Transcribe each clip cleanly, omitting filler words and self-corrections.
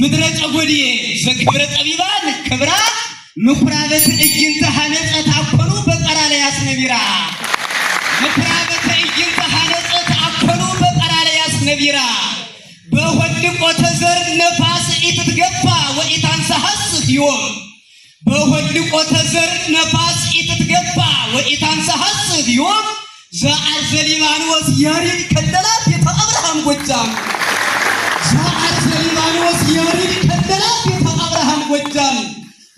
ምድረ ጨጎዴ ዘክብረ ጠቢባን ክብራ ምኩራበት እይንተ ሐነጸት አኮኑ በቀራለያስ ነቢራ ምኩራበት እይንተ ሐነጸት አኮኑ በቀራለያስ ነቢራ በሆልቆተ ዘር ነፋስ ኢትትገፋ ወኢታንሰሐስፍ ዮም በሆልቆተ ዘር ነፋስ ኢትትገፋ ወኢታንሰሐስፍ ዮም ዘአርዘ ሊባኖስ ያሪድ ከለላት ቤተ አብርሃም ጎጃም ዘአርዘ ሊባኖስ ያሪድ ከለላት ቤተ አብርሃም ጎጃም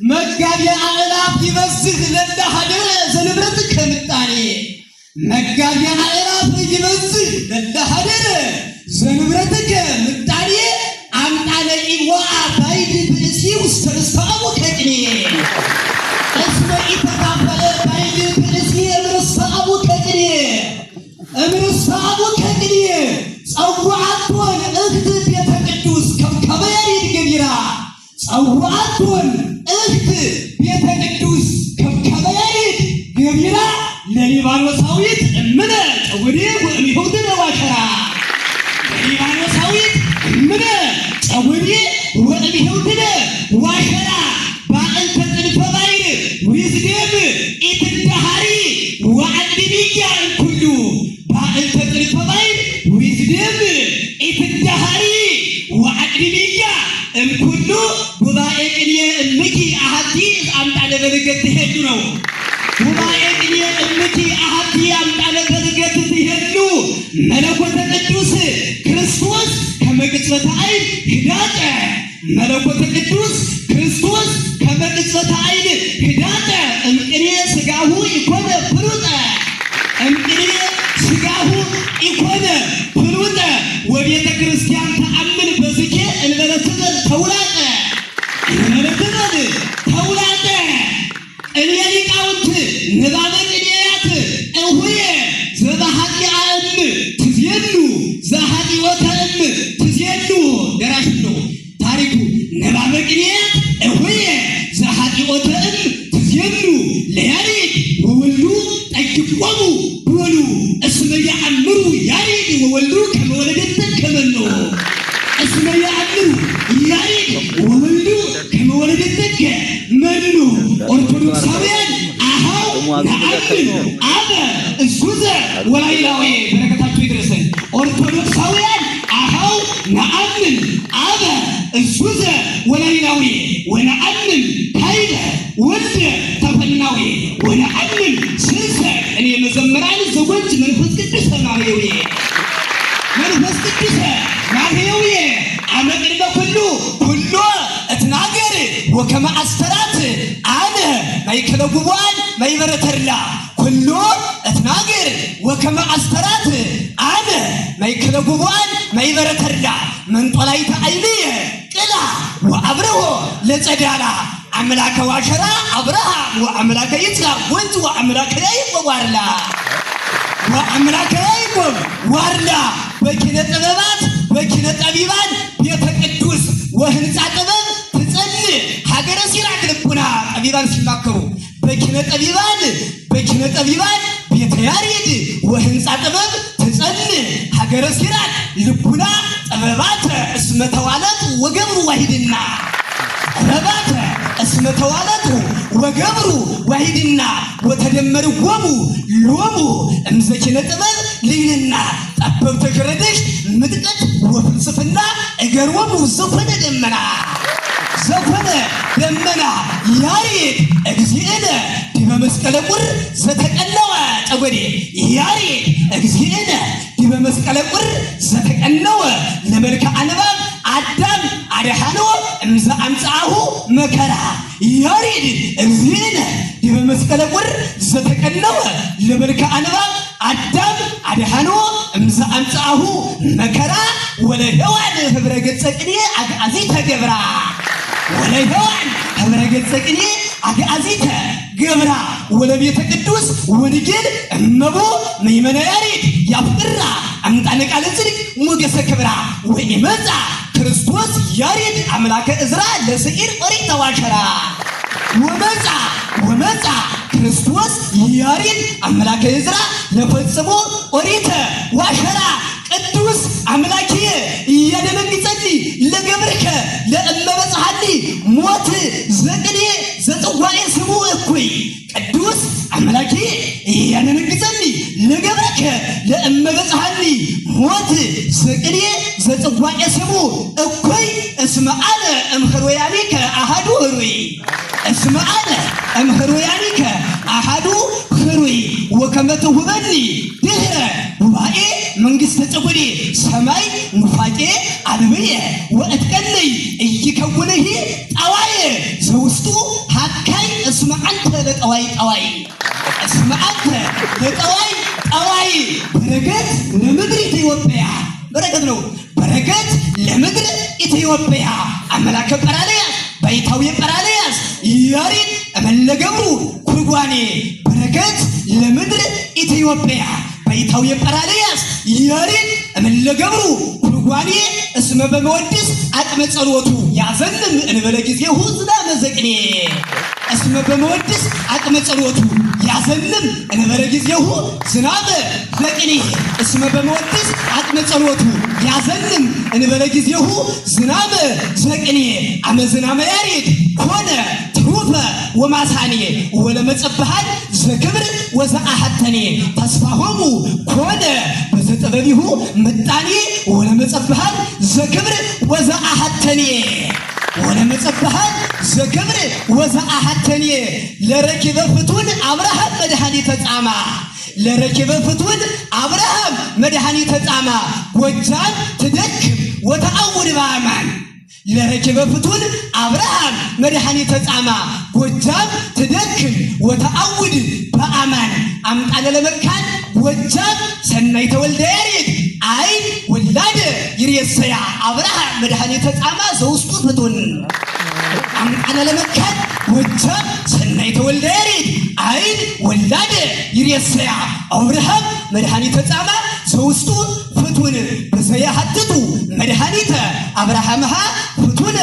መጋቢያ አእላፍ ይበዝህ ለለ ሀገረ ዘንብረት ከምጣኔ መጋቢያ አእላፍ ይበዝህ ለለ ሀገረ ዘንብረት ከምጣኔ አምጣለ ኢብዋ ባይድ ብእሲ ውስተ ርስታሙ ከቅኔ እስመ ኢተካፈለ ባይድ ብእሲ እምርስታሙ ከቅኔ እምርስታሙ ከቅኔ ጸዋዓቶን እህት ቤተ ቅዱስ ከመ ያሬድ ገቢራ ጸዋዓቶን እህት ቤተ ቅዱስ ከመ ያሬድ ገቢራ ለሊባኖሳዊት እምነ ጨጎዴ ወእምይሁድነ ዋሸራ ለሊባኖሳዊት እምነ ጨጎዴ ወእምይሁድነ ዋሸራ በአንተ ጥልፈ ባይር ዊዝደም ኢትዳሃሪ ወአድብያ እንኩሉ በአንተ ጥልፈ ባይር ዊዝደም ኢትዳሃሪ ወአድብያ እንኩሉ ጉባኤ ቅኔ እምኪ አሐቲ አምጣለ በልገት ትሄዱ ነው ጉባኤ ቅኔ እምኪ አሐቲ አምጣለ በልገት ትሄዱ መለኮተ ቅዱስ ክርስቶስ ከመቅጽበተ ዓይን ህዳጠ መለኮተ ቅዱስ ክርስቶስ ከመቅጽበተ ዓይን ህዳጠ እምቅኔ ሥጋሁ ኢኮነ ፍሉጠ እምቅኔ ሥጋሁ ኢኮነ ፍሉጠ ወቤተ ክርስቲያን ተአምን በዝኬ እንበለ ትበል ተውላጠ እንበለ ትበል ተውላጠ ቅኔ ሊቃውንት ንባበ ቅኔያት እሁየ ዘበኃጢአ እም ትዜኑ ዘኃጢወተ እም ትዜኑ ደራሽ ነው ታሪኩ ንባበ ቅኔያት እሁየ ዘኃጢወተ እም ትዜኑ ለያሬድ ወወልዱ ጠይቆሙ ብሉ እስመ ያአምሩ ያሬድ ወወልዱ ከመ ወለደተ ከመኖ እስመ ያአምሩ ያሬድ ወወልዱ ከመ ወለደተ ከመኖ ኦርቶዶክሳውያን አሃው ነአምን አበ እሱዘ ወላይላዊ በረከታችሁ ይድረሰን። ኦርቶዶክሳውያን አሃው ነአምን አበ እሱዘ ወላይላዊ ወነአምን ካይደ ወልደ ተፈናዊ ወነአምን ስልሰ እኔ መዘምራን ዘጎጅ መንፈስ ቅዱስ ማህየዊ መንፈስ ቅዱስ ማህየዊ አመቅድመ ኩሉ ኩሎ እትናገር ወከመ አስተራት አነ ማይከለ ጉባኤ ማይበረተላ ኩሎ እትናገር ወከመ አስተራት አነ ማይከለ ጉባኤ ማይበረተላ መንጦላይተ አይልየ ቅላ ወአብረሆ ለጸዳላ አምላከ ዋሸራ አብርሃም ወአምላከ ይስሐቅ ወንዝ ወአምላከ ያዕቆብ ዋርላ ወአምላከ ያዕቆብ ዋርላ በኪነ ጥበባት በኪነ ጠቢባን ቤተ ቅዱስ ወህንፃ ጥበብ ትጸልይ ሀገረ ሲራክ ልቡና ጠቢባን ሲማከሩ በኪነ ጠቢባን ቤተ ያሬድ ወህንፃ ጥበብ ትጸልይ ሀገረ ሲራክ ልቡና ጥበባተ እስመ ተዋለት ወገብሩ ዋሂድና ጥበባተ እስመ ተዋለቱ ወገብሩ ዋሂድና ወተደመርዎሙ ሎሙ እምዘኪነ ጥበብ ልይልና ጠበብተ ሸረደሽ ምጥቀት ወፍልስፍና እገሮሙ ዘኮነ ደመና ያሬድ እግዚእነ ዲበ መስቀለ ቁር ዘተቀነወ ጨጎዴ ያሬድ እግዚእነ ዲበ መስቀለ ቁር ዘተቀነወ ለመልክዐ ንባብ አዳም አድኃኖ እምዘ አምጽአሁ መከራ ያሬድ እግዚእነ ዲበ መስቀለ ቁር ዘተቀነወ ለመልክዐ ንባብ አዳም አድኃኖ እምዘ አምጽአሁ መከራ ወለሔዋን ህብረ ገጸ ቅኔ አግዓዚተ ገብራ ወለሔዋን ህብረ ገጸ ቅኔ አግዓዚተ ገብራ ወለቤተ ቅዱስ ወንጌል እመቦ መይመነ ያሬድ ያፍቅራ አምጣነ ቃለ ጽድቅ ሞገሰ ክብራ ወኢመጻ ክርስቶስ ያሬድ አምላከ እዝራ ለስዒር ኦሪት ተዋሸራ ወመጻ ክርስቶስ ያሬድ አምላከ እዝራ ለፈጽሞ ኦሪት ዋሸራ ቅዱስ አምላኬ እያደነግጸልይ ለገብርከ ለእመበጽሐኒ ሞት ዘቅኔ ዘጽዋኤ ስሙ እኩይ ቅዱስ አምላኬ ያነነግጸኒ ለገብረከ ለእመበጽሐኒ ሞት ዘቅኔ ዘጽዋኤ ስሙ እኩይ እስመ አነ እምሕሩያኒከ አሐዱ ሕሩይ እስመ አነ እምሕሩያኒከ አሐዱ ሕሩይ ወከመ ትሁበኒ ድኅረ ጉባኤ መንግሥተ ጽጉዴ ሰማይ ኑፋቄ አልብየ ወእትቀነይ ኢይከውንሂ ጠዋየ ዘውስጡ ሀካይ እስመ አንተ ለጠዋይ ጠዋይ እስመ አንተ ለጠዋይ ጠዋይ በረከት ለምድር ኢትዮጵያ በረከት ነው በረከት ለምድር ኢትዮጵያ አምላከ ጰራልያስ ባይታዊ ጰራልያስ ያሬድ እመለገብሩ ኩርጓኔ በረከት ለምድር ኢትዮጵያ ባይታዊ ጰራልያስ ያሬድ እመለገብሩ ኩርጓኔ እስመ በመወድስ አቅመ ጸሎቱ ያዘንም እንበለ ጊዜሁ ዝናመ ዘቅኔ እስመ በመወድስ አቅመ ጸሎቱ ያዘንም እንበለ ጊዜሁ ዝናመ ዘቅኔ እስመ በመወድስ አቅመ ጸሎቱ ያዘንም እንበለ ጊዜሁ ዝናመ ዘቅኔ አመ ዝናመ ያሬድ ኮነ ትሩፈ ወማሳኔ ወለመጸብሃን ዘክብር ወዘአሐተኔ ተስፋሆሙ ኮነ በዘጠበቢሁ ምጣኔ ወለመጸብሃን ዘክብር ወዘአሐተኔ ወለመጸብሃን ዘክብር ወዘአሐተኔ ለረኪበ ፍቱን አብርሃም መድኃኒተ ጻማ ለረኪበ ፍቱን አብርሃም መድኃኒተ ጻማ ጎጃም ትደክም ወተአውድ በአማን ለረኪበ ፍቱን አብርሃም መድኃኒተ ጻማ ጎጃም ትደክም ወተአውድ በአማን አምጣነ ለመካን ጎጃም ሰናይ ተወልደ ያሬድ አይን ወላደ ይሬሰያ አብርሃም መድኃኒተ ጻማ ዘውስጡ ፍቱን አምጣነ ለመካን ጎጃም ሰናይ ተወልደ ያሬድ አይን ወላደ ይሬሰያ አብርሃም መድኃኒተ ጻማ ዘውስጡ ፍቱን በዘያሐትቱ መድኃኒተ አብርሃምሃ ፍቱን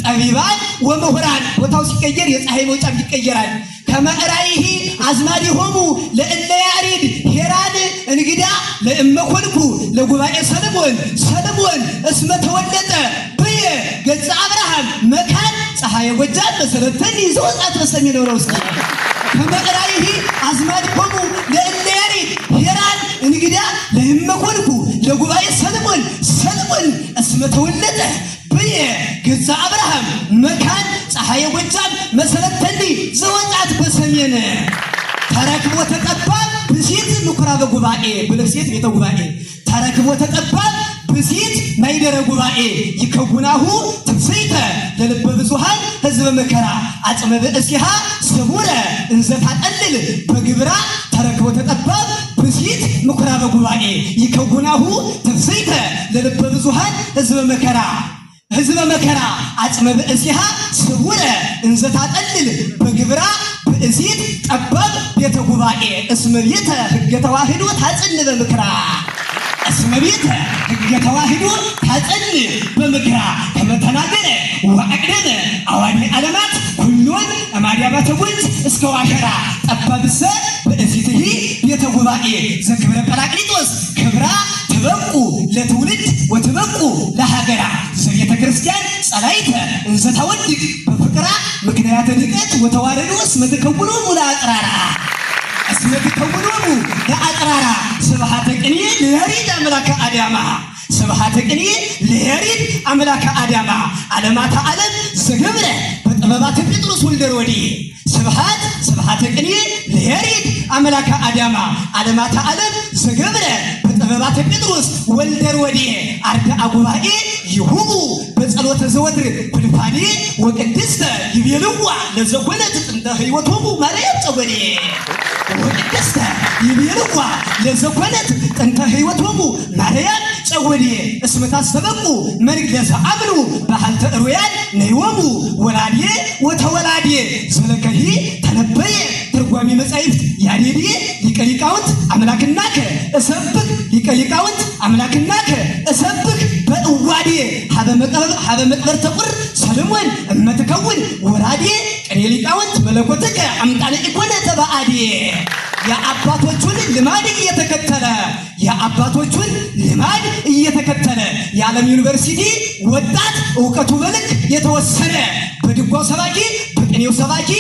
ጠቢባን ወምሁራን ቦታው ሲቀየር የፀሐይ መውጫም ይቀየራል ከመዕራይሂ አዝማዲሆሙ ለእለ ያሬድ ሄራን እንግዳ ለእመኮንኩ ለጉባኤ ሰለሞን እስመ ተወለጠ ብየ ገጸ አብርሃም መካን ፀሐየ ጎጃም መሰረተኒ ዘወፃት በሰሜን ወረውስጥ ከመዕራይሂ አዝማዲሆሙ ለእለ ያሬድ ሄራን እንግዳ ለእመኮንኩ ለጉባኤ ሰለሞን እስመ ተወለጠ ብየ ገጸ አብርሃም መካን ፀሐየ ጎጃም መሰረተኒ ዘወፃት በሰሜን ተረክቦ ተጠባብ ብሲት ምኩራበ ጉባኤ ብልፍሴት ቤተ ጉባኤ ተረክቦ ተጠባብ ብሲት ማይደረ ጉባኤ ይከውናሁ ትፍስይተ ለልበ ብዙሃን ህዝበ መከራ አጽመ ብእሲሃ ስቡረ እንዘ ታጠልል በግብራ ተረክቦ ተጠባብ ብሲት ምኩራበ ጉባኤ ይከውናሁ ትፍስይተ ለልበ ብዙሃን ህዝበ መከራ አጽመ ብእሲሃ ስቡረ እንዘ ታጠልል በግብራ ብእሲት ጠባብ ቤተ ጉባኤ እስመ ቤተ ሕገ ተዋሕዶ ታጽን በምክራ እስመ ቤተ ሕገ ተዋሕዶ ታጽን በምክራ ከመተናገረ ወአቅደመ አዋዲ ዓለማት ኩሎን እማድያማተ ጉንት እስከ ዋሸራ ጠባብሰ ብእሲትሂ ቤተ ጉባኤ ዘክብረ ጰራቅሊጦስ ክብራ ትበቁ ለትውልድ ወትበቁ ለሀገራ ዘቤተ ክርስቲያን ጸላይተ እንዘ ታወድቅ በፍቅራ ምክንያተ ድቀት ወተዋረዱ እስመ ትከውኖሙ ለአጽራራ እስመ ትከውኖሙ ለአጽራራ ስብሐተ ቅኔ ለያሬድ አምላከ አዳማ ስብሐተ ቅኔ ለያሬድ አምላከ አዳማ ዓለማተ ዓለም ዘገብረ በጥበባተ ጴጥሮስ ወልደ ሮዲ ስብሐተ ቅኔ ለያሬድ አምላከ አዳማ ዓለማተ ዓለም ዘገብረ በጥበባተ ጴጥሮስ ወልደ ሮዲ አርዳአ ጉባኤ ይሁቡ በጸሎተ ዘወትር ፍልፋዴ ወቅድስተ ይቤልዋ ለዘኮነት ጥንተ ሕይወቶሙ ማርያም ጸጎዴ ወቅድስተ ይቤልዋ ለዘኮነት ጥንተ ሕይወቶሙ ማርያም ጸጎዴ እስመ ታስተበቁ መርግለሰ አምኑ ባህልተ ሩያን ነይወሙ ወላዴ ወተወላዴ ዘለከሂ ተነበየ ትርጓሜ መጻሕፍት ያሬድ ሊቀ ሊቃውንት አምላክናከ እሰብክ ሊቀ ሊቃውንት አምላክናከ እሰብክ በእዋዴ ሀበ መቅበርተ ቁር ሰለሞን እመትከውን ወራዴ ቅኔ ሊቃውንት መለኮትከ አምጣነ ኢኮነ ተባአዴ የአባቶቹን ልማድ እየተከተለ የአባቶቹን ልማድ እየተከተለ የዓለም ዩኒቨርሲቲ ወጣት ዕውቀቱ በልክ የተወሰነ በድጓው ሰባኪ በቅኔው ሰባኪ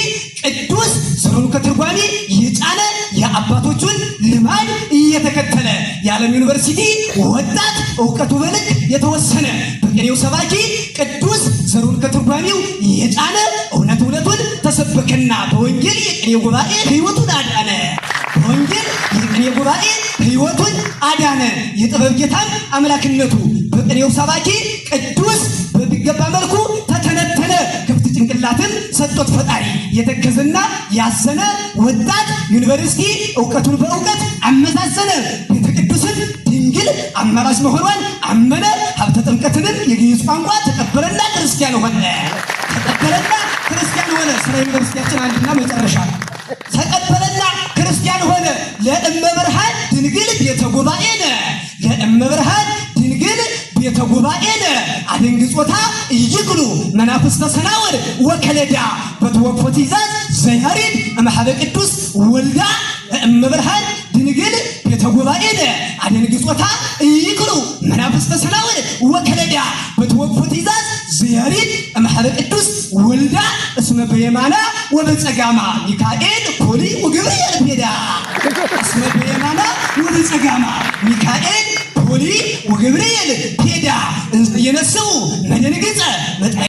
ቅዱስ ስሩን ከትርጓሜ የጫነ የአባቶቹን ልማድ እየተከተለ የዓለም ዩኒቨርሲቲ ወጣት ዕውቀቱ በልክ የተወሰነ በቅኔው ሰባኪ ቅዱስ ስሩን ከትርጓሜው የጫነ እውነቱን ተሰበከና በወንጌል የቅኔ ጉባኤ ሕይወቱን አዳነ። በወንጌል የቅኔ ጉባኤ ሕይወቱን አዳነ። የጥበብ ጌታን አምላክነቱ በቅኔው ሰባኪ ቅዱስ በሚገባ መልኩ ተተነተነ። ክፍት ጭንቅላትን ሰጥቶት ፈጣሪ የተከዘና ያዘነ ወጣት ዩኒቨርሲቲ ዕውቀቱን በእውቀት አመዛዘነ። ቤተ ቅዱስን ድንግል አማራጭ መሆኗን አመነ። ሀብተ ጥምቀትንም የግዕዝ ቋንቋ ተቀበለና ክርስቲያን ሆነ። ስለ ዩኒቨርሲቲያችን አንድና መጨረሻ ተቀበለና ክርስቲያን ሆነ። ለእመብርሃን ድንግል ቤተ ጉባኤነ ለእመብርሃን ድንግል ቤተ ጉባኤነ አደንግጾታ ይግሉ መናፍስተ ሰናወር ወከለዳ በተወቅፎ ትእዛዝ ዘያሬድ እምኀበ ቅዱስ ወልዳ ለእመብርሃን ድንግል ቤተ ጉባኤነ አደንግጾታ ይግሉ መናፍስተ ሰናወር ወከለዳ በተወቅፎ ትእዛዝ ዘያሬድ እምኀበ ቅዱስ ወልዳ እስመ በየማና ወበጸጋማ ሚካኤል ፖሊ ወገብርኤል ፔዳ እስመ በየማና ወበጸጋማ ሚካኤል ፖሊ ወገብርኤል ፔዳ የነስው መደንግጸ መጣ